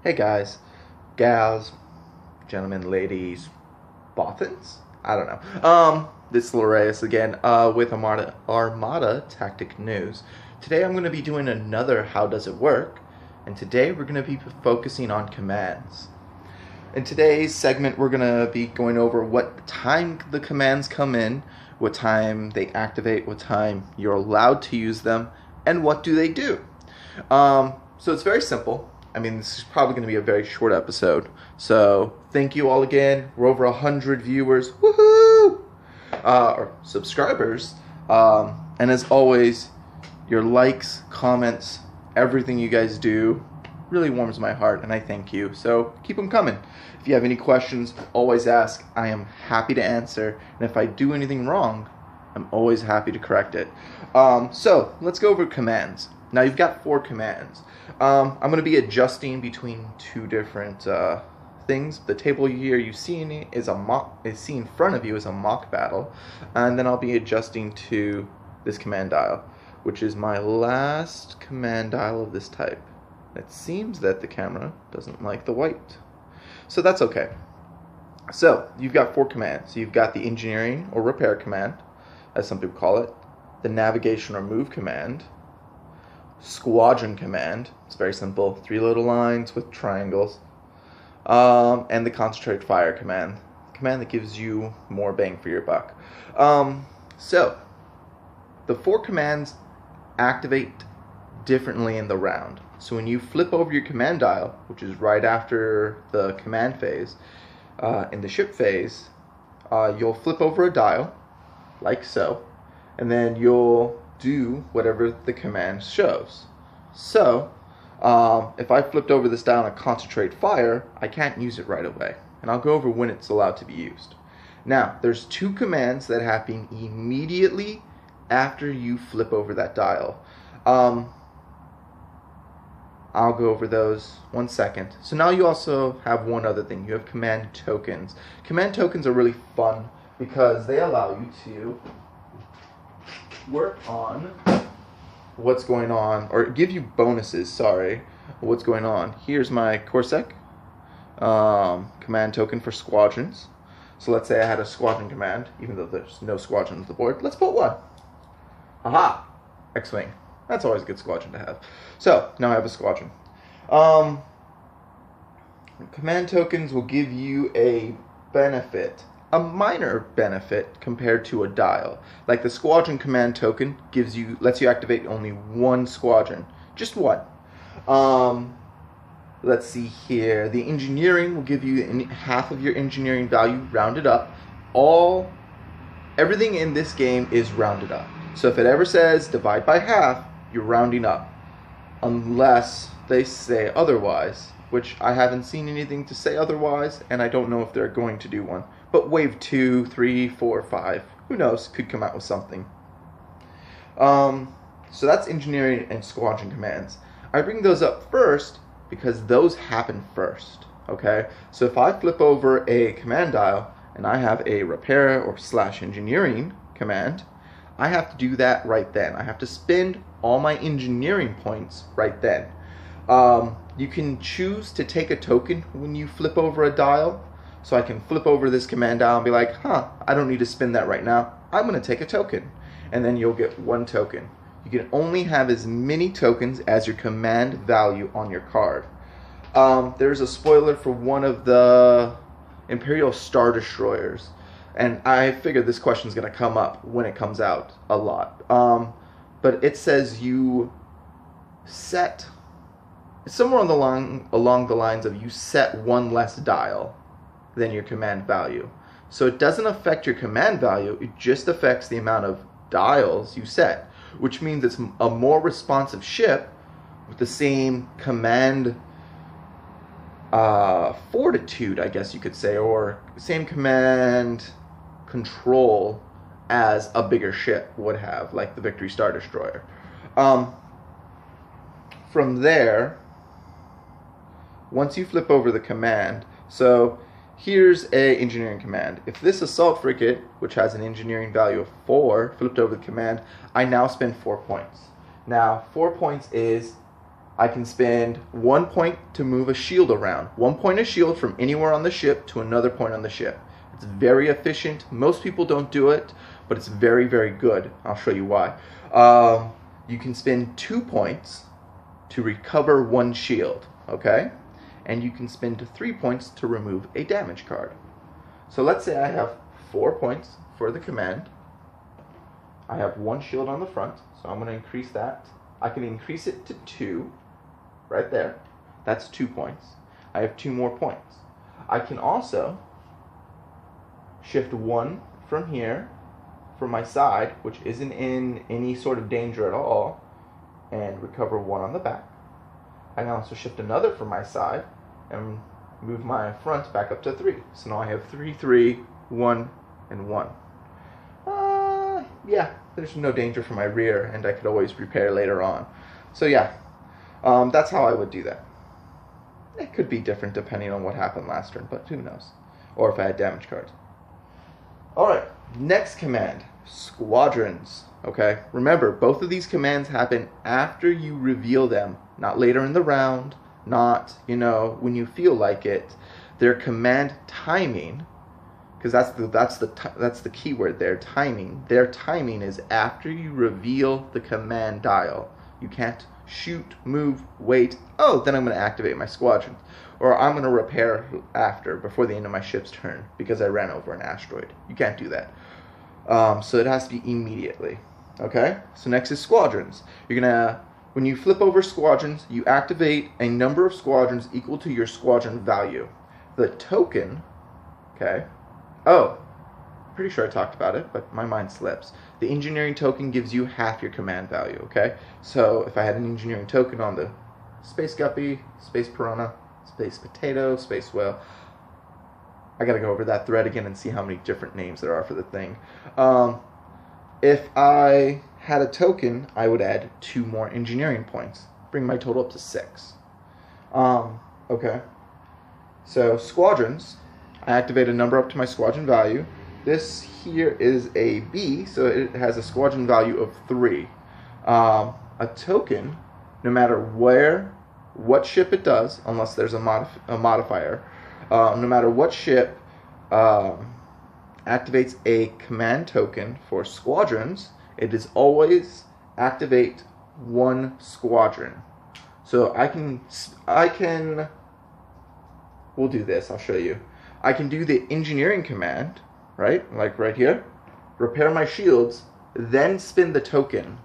Hey guys, gals, gentlemen, ladies, boffins? I don't know. This is Loreas again with Armada Tactic News. Today I'm going to be doing another How Does It Work, and today we're going to be focusing on commands. In today's segment we're going to be going over what time the commands come in, what time they activate, what time you're allowed to use them, and what do they do. So it's very simple. I mean, this is probably going to be a very short episode. So, thank you all again. We're over 100 viewers. Woohoo! Or subscribers. And as always, your likes, comments, everything you guys do really warms my heart, and I thank you. So, keep them coming. If you have any questions, always ask. I am happy to answer. And if I do anything wrong, I'm always happy to correct it. So, let's go over commands. Now, you've got 4 commands. I'm going to be adjusting between 2 different things. The table here you see in front of you is a mock battle, and then I'll be adjusting to this command dial, which is my last command dial of this type. It seems that the camera doesn't like the white, so that's okay. So you've got 4 commands. You've got the engineering or repair command, as some people call it, the navigation or move command, Squadron command. It's very simple, 3 little lines with triangles, and the concentrate fire command, that gives you more bang for your buck. So the 4 commands activate differently in the round. So when you flip over your command dial, which is right after the command phase, in the ship phase, you'll flip over a dial like so, and then you'll do whatever the command shows. So, if I flipped over this dial and concentrate fire, I can't use it right away. And I'll go over when it's allowed to be used. Now, there's 2 commands that happen immediately after you flip over that dial. I'll go over those 1 second. So now you also have one other thing. You have command tokens. Command tokens are really fun because they allow you to work on what's going on, or give you bonuses, what's going on. Here's my Corsec command token for squadrons. So let's say I had a squadron command, even though there's no squadron on the board. Let's put one. Aha! X-Wing. That's always a good squadron to have. So, now I have a squadron. Command tokens will give you a benefit, a minor benefit compared to a dial. Like the squadron command token lets you activate only 1 squadron, just 1. Let's see here. The engineering will give you half of your engineering value rounded up. Everything in this game is rounded up. So if it ever says divide by half, you're rounding up, unless they say otherwise, which I haven't seen anything to say otherwise, and I don't know if they're going to do one. But wave 2, 3, 4, 5, who knows, could come out with something. So that's engineering and squadron commands. I bring those up first because those happen first, okay? So if I flip over a command dial and I have a repair or / engineering command, I have to do that right then. I have to spend all my engineering points right then. You can choose to take a token when you flip over a dial. So I can flip over this command dial and be like, I don't need to spend that right now. I'm going to take a token. And then you'll get 1 token. You can only have as many tokens as your command value on your card. There's a spoiler for one of the Imperial Star Destroyers. And I figured this question is going to come up when it comes out a lot. But it says you set, somewhere along the lines of you set 1 less dial than your command value. So it doesn't affect your command value, it just affects the amount of dials you set, which means it's a more responsive ship with the same command fortitude, I guess you could say, or same command control as a bigger ship would have, like the Victory Star Destroyer. From there, once you flip over the command, so here's a engineering command. If this assault frigate, which has an engineering value of 4, flipped over the command, I now spend 4 points. Now, 4 points is I can spend 1 point to move a shield around. 1 point of shield from anywhere on the ship to another point on the ship. It's very efficient. Most people don't do it, but it's very, very good. I'll show you why. You can spend 2 points to recover 1 shield, okay? And you can spend 3 points to remove a damage card. So let's say I have 4 points for the command. I have 1 shield on the front, so I'm going to increase that. I can increase it to 2, right there. That's 2 points. I have 2 more points. I can also shift 1 from here, from my side, which isn't in any sort of danger at all, and recover 1 on the back. I can also shift another from my side and move my front back up to 3. So now I have 3, 3, 1, and 1. Yeah, there's no danger for my rear, and I could always repair later on. So yeah, that's how I would do that. It could be different depending on what happened last turn, but who knows? Or if I had damage cards. Alright, next command, Squadrons. Okay, remember, both of these commands happen after you reveal them, not later in the round, not, when you feel like it. Their command timing, because that's the key word there, timing. Their timing is after you reveal the command dial. You can't shoot, move, wait. Oh, then I'm going to activate my squadrons. Or I'm going to repair before the end of my ship's turn because I ran over an asteroid. You can't do that. So it has to be immediately. Okay? So next is squadrons. You're going to, when you flip over squadrons, you activate a number of squadrons equal to your squadron value. The token, okay? Oh, pretty sure I talked about it, but my mind slips. The engineering token gives you half your command value, okay? So if I had an engineering token on the Space Guppy, Space Piranha, Space Potato, Space Whale, I gotta go over that thread again and see how many different names there are for the thing. If I had a token, I would add 2 more engineering points, bring my total up to 6. Okay. So squadrons, I activate a number up to my squadron value. This here is a B, so it has a squadron value of 3. A token, no matter what ship it does, unless there's a modifier, no matter what ship activates a command token for squadrons, it is always activate 1 squadron. So I can, we'll do this, I'll show you. I can do the engineering command, right? Like right here. Repair my shields, then spin the token.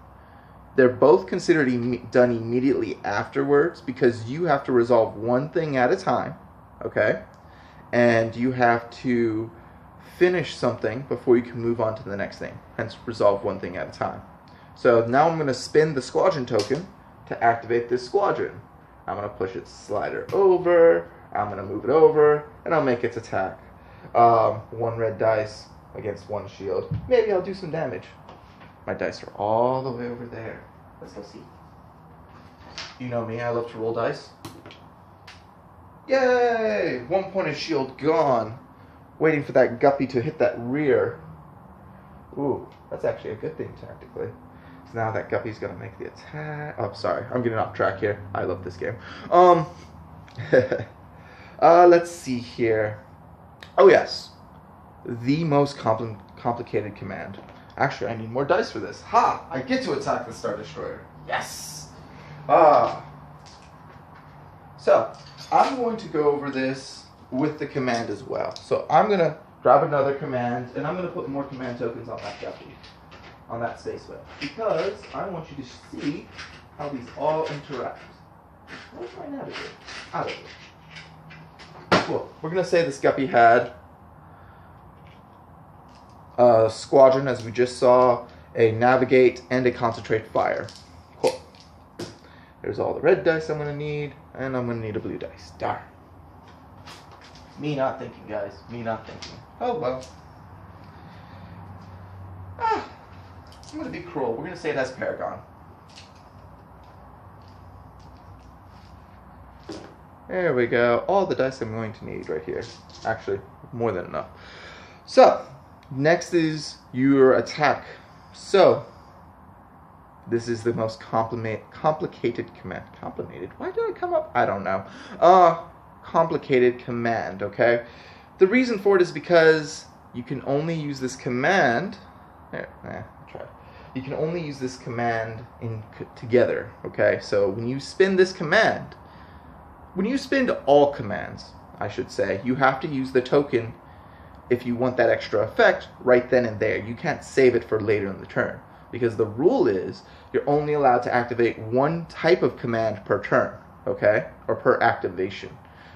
They're both considered done immediately afterwards because you have to resolve 1 thing at a time, okay? And you have to finish something before you can move on to the next thing. Hence, resolve 1 thing at a time. So now I'm going to spin the squadron token to activate this squadron. I'm going to push its slider over. I'm going to move it over, and I'll make its attack. 1 red dice against 1 shield. Maybe I'll do some damage. My dice are all the way over there. Let's go see. You know me, I love to roll dice. Yay! 1 point of shield gone. Waiting for that guppy to hit that rear. Ooh, that's actually a good thing tactically. So now that guppy's going to make the attack. Oh, sorry. I'm getting off track here. I love this game. Let's see here. Oh, yes. The most complicated command. Actually, I need more dice for this. Ha! I get to attack the Star Destroyer. Yes! So, I'm going to go over this with the command as well. So, I'm going to grab another command, and I'm going to put more command tokens on that guppy, on that space whale, because I want you to see how these all interact. Where's my navigator? Out of it. Cool. We're going to say this guppy had a squadron, as we just saw, a navigate, and a concentrate fire. Cool. There's all the red dice I'm going to need, and I'm going to need a blue dice. Darn. Me not thinking, guys. Me not thinking. Oh, well. I'm going to be cruel. We're going to say it has Paragon. There we go. All the dice I'm going to need right here. Actually, more than enough. So, next is your attack. So, This is the most complicated command. Complicated? Why did I come up? I don't know. Complicated command, okay? The reason for it is because you can only use this command. Try. You can only use this command together, okay? So when you spin this command, when you spin all commands, I should say, you have to use the token if you want that extra effect right then and there. You can't save it for later in the turn, because the rule is you're only allowed to activate one type of command per turn, okay? Or per activation,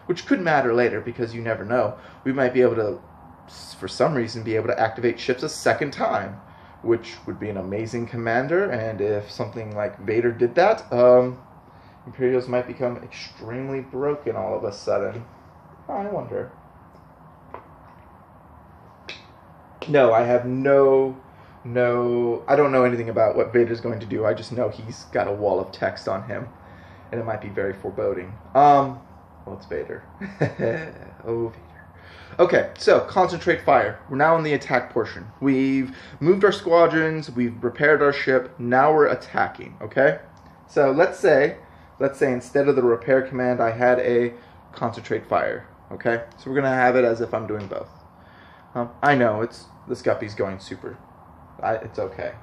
which could matter later because you never know. We might be able to, for some reason, be able to activate ships a second time, which would be an amazing commander, and if something like Vader did that, Imperials might become extremely broken all of a sudden. I wonder. No, I have no, I don't know anything about what Vader's going to do. I just know he's got a wall of text on him, and it might be very foreboding. Well, it's Vader. Oh, Vader. Okay, so concentrate fire. We're now in the attack portion. We've moved our squadrons, we've repaired our ship, now we're attacking, okay? So let's say instead of the repair command, I had a concentrate fire, okay? So we're gonna have it as if I'm doing both. I know, this guppy's going super. It's okay.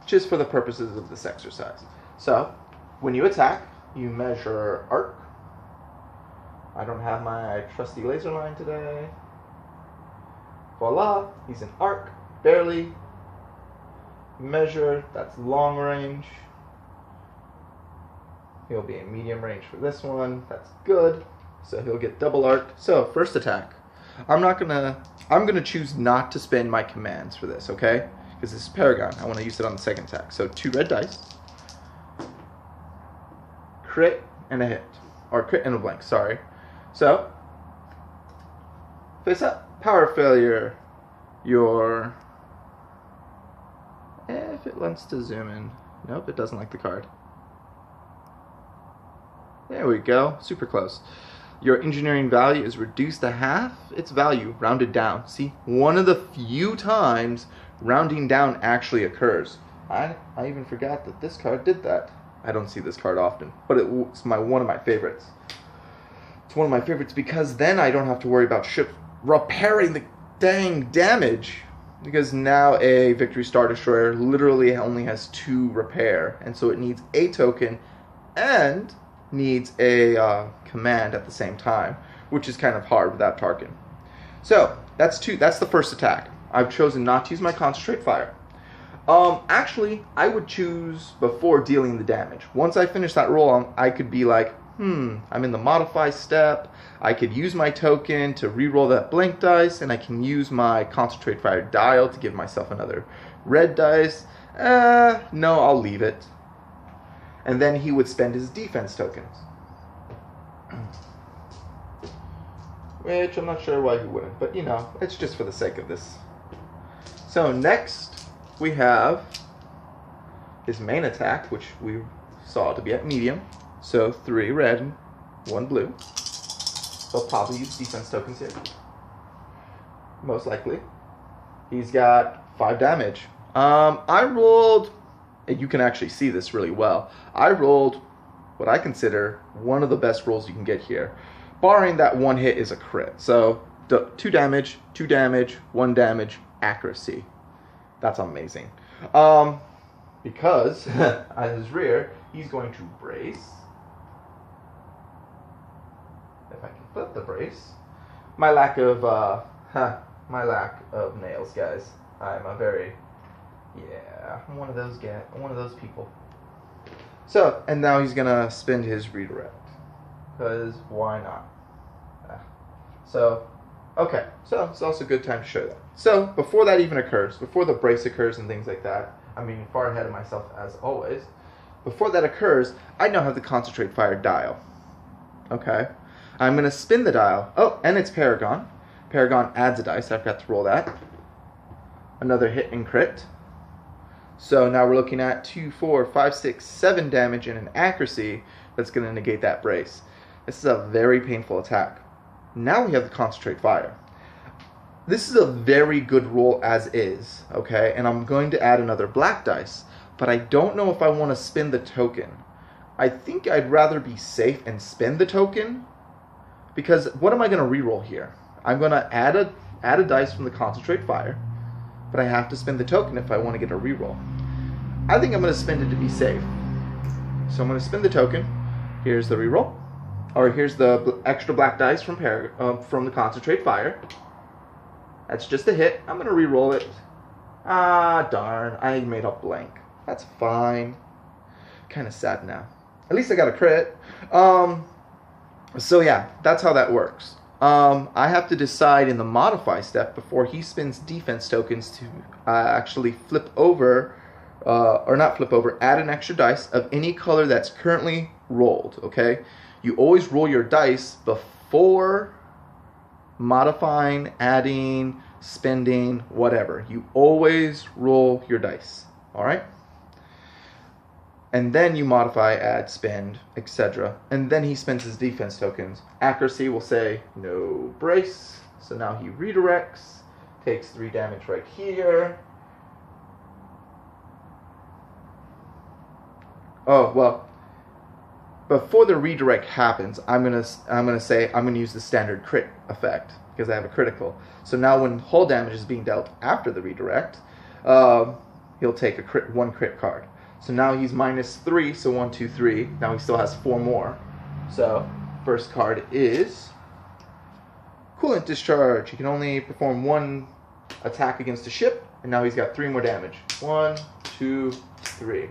Just for the purposes of this exercise. So, when you attack, you measure arc. I don't have my trusty laser line today. Voila, he's in arc, barely. Measure, that's long range. He'll be in medium range for this one, that's good. So he'll get double arc. So, first attack. I'm gonna choose not to spend my commands for this, okay? Because this is Paragon, I want to use it on the second attack. So 2 red dice. Crit and a hit. Or crit and a blank, sorry. So, face up, power failure. If it wants to zoom in. Nope, it doesn't like the card. There we go, super close. Your engineering value is reduced to half its value, rounded down. See, one of the few times rounding down actually occurs. I even forgot that this card did that. I don't see this card often, but it's one of my favorites. It's one of my favorites because then I don't have to worry about ships repairing the dang damage, because now a Victory Star Destroyer literally only has 2 repair, and so it needs a token and needs a command at the same time, which is kind of hard without Tarkin. So that's the first attack. I've chosen not to use my concentrate fire. Actually, I would choose before dealing the damage. Once I finish that roll, I could be like, I'm in the modify step. I could use my token to re-roll that blank dice, and I can use my concentrate fire dial to give myself another red dice. No, I'll leave it. And then he would spend his defense tokens. Which I'm not sure why he wouldn't, but you know, it's just for the sake of this. So next, we have his main attack, which we saw to be at medium. So 3 red and 1 blue. He'll probably use defense tokens here. Most likely. He's got 5 damage. I rolled, and you can actually see this really well. I rolled what I consider one of the best rolls you can get here. Barring that 1 hit is a crit. So 2 damage, 2 damage, 1 damage, accuracy. That's amazing. Because at his rear, he's going to brace. If I can flip the brace. My lack of nails, guys. I'm one of those people. So, and now he's gonna spend his redirect. Because why not? So, okay. So, it's also a good time to show that. So, before that even occurs, before the brace occurs and things like that, I'm being far ahead of myself as always. Before that occurs, I now have the concentrate fire dial. Okay? I'm going to spin the dial. Oh, and it's Paragon. Paragon adds a dice. I forgot to roll that. Another hit and crit. So now we're looking at 2, 4, 5, 6, 7 damage and an accuracy that's going to negate that brace. This is a very painful attack. Now we have the concentrate fire. This is a very good roll as is, okay? And I'm going to add another black dice. but I don't know if I want to spend the token. I think I'd rather be safe and spend the token, because what am I going to reroll here? I'm going to add a dice from the Concentrate Fire, but I have to spend the token if I want to get a reroll. I think I'm going to spend it to be safe. So I'm going to spend the token. Here's the reroll, or here's the extra black dice from the Concentrate Fire. That's just a hit. I'm going to reroll it. Ah, darn. I made a blank. That's fine. Kind of sad now. At least I got a crit. So yeah, that's how that works. I have to decide in the modify step before he spends defense tokens to actually flip over, or not flip over, add an extra dice of any color that's currently rolled, okay? You always roll your dice before modifying, adding, spending, whatever. You always roll your dice, all right? And then you modify, add, spend, etc. And then he spends his defense tokens. Accuracy will say no brace. So now he redirects, takes 3 damage right here. Oh, well, before the redirect happens, I'm gonna use the standard crit effect because I have a critical. So now when hull damage is being dealt after the redirect, he'll take one crit card. So now he's -3, so 1, 2, 3. Now he still has 4 more. So first card is Coolant Discharge. He can only perform 1 attack against a ship, and now he's got 3 more damage. 1, 2, 3.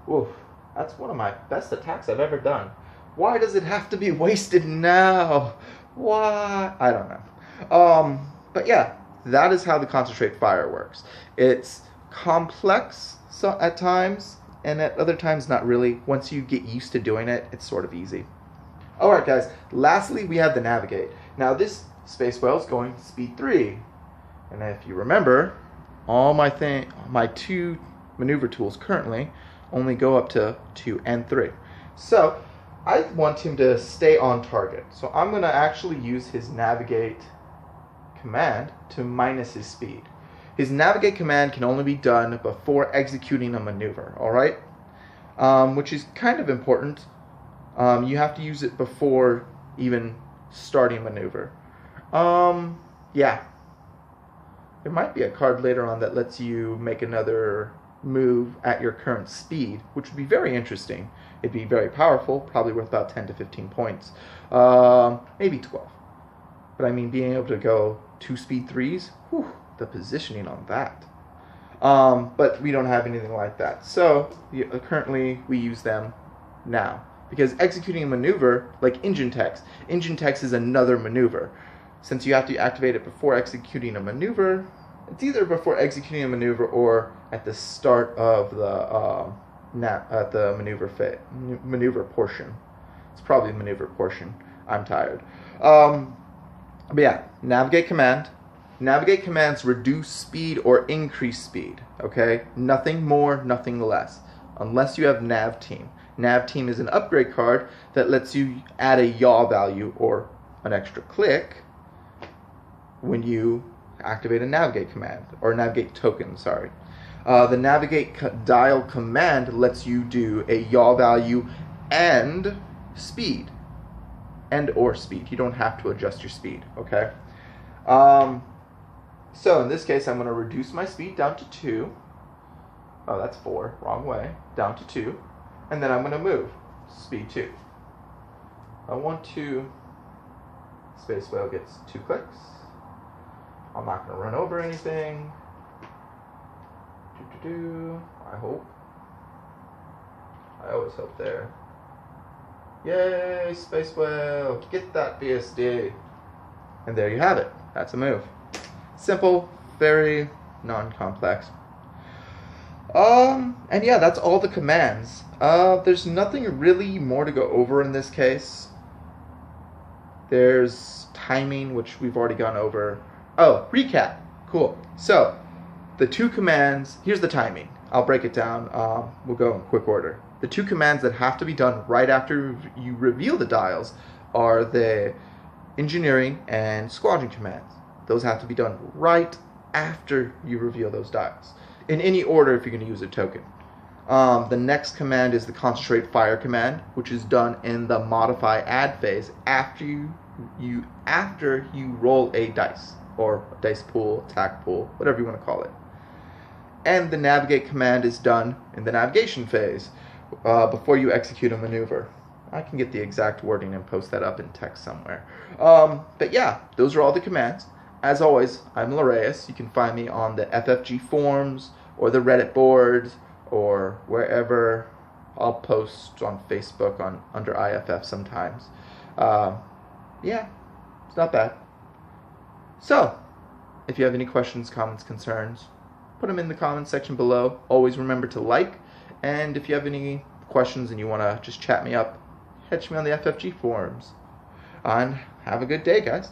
Oof, that's one of my best attacks I've ever done. Why does it have to be wasted now? Why? I don't know. But yeah, that is how the Concentrate Fire works. It's complex at times, and at other times not really. Once you get used to doing it, it's sort of easy. Alright guys, lastly we have the Navigate. Now this space whale is going speed 3. And if you remember, all my 2 maneuver tools currently only go up to 2 and 3. So I want him to stay on target. So I'm going to actually use his Navigate command to minus his speed. His Navigate command can only be done before executing a maneuver, alright? Which is kind of important. You have to use it before even starting a maneuver. Yeah. There might be a card later on that lets you make another move at your current speed, which would be very interesting. It'd be very powerful, probably worth about 10 to 15 points. Maybe 12. But I mean, being able to go 2 speed 3s, whew, the positioning on that. But we don't have anything like that. So currently we use them now. Because executing a maneuver, like engine text is another maneuver. Since you have to activate it before executing a maneuver, it's either before executing a maneuver or at the start of the maneuver portion. It's probably the maneuver portion. I'm tired. But yeah, Navigate command. Navigate commands reduce speed or increase speed. Okay, nothing more, nothing less. Unless you have Nav Team. Nav Team is an upgrade card that lets you add a yaw value or an extra click when you activate a Navigate command, or Navigate token, sorry. The Navigate dial command lets you do a yaw value and speed. Or speed. You don't have to adjust your speed, okay? So in this case, I'm going to reduce my speed down to 2. Oh, that's 4. Wrong way. Down to 2. And then I'm going to move. Speed 2. I want to... Space Whale gets 2 clicks. I'm not going to run over anything. I hope. I always hope there. Yay, Space Whale! Get that BSD! And there you have it. That's a move. Simple, very non-complex. And yeah, that's all the commands. There's nothing really more to go over in this case. There's timing, which we've already gone over. Oh, recap. Cool. So, the 2 commands, here's the timing. I'll break it down. We'll go in quick order. The 2 commands that have to be done right after you reveal the dials are the engineering and squadron commands. Those have to be done right after you reveal those dials. In any order if you're going to use a token. The next command is the concentrate fire command, which is done in the modify add phase after you roll a dice, or dice pool, attack pool, whatever you want to call it. And the navigate command is done in the navigation phase before you execute a maneuver. I can get the exact wording and post that up in text somewhere. But yeah, those are all the commands. As always, I'm Loreus. You can find me on the FFG forums or the Reddit boards or wherever. I'll post on Facebook under IFF sometimes. Yeah, it's not bad. So, if you have any questions, comments, concerns, put them in the comments section below. Always remember to like, and if you have any questions and you want to just chat me up, catch me on the FFG forums. And have a good day, guys.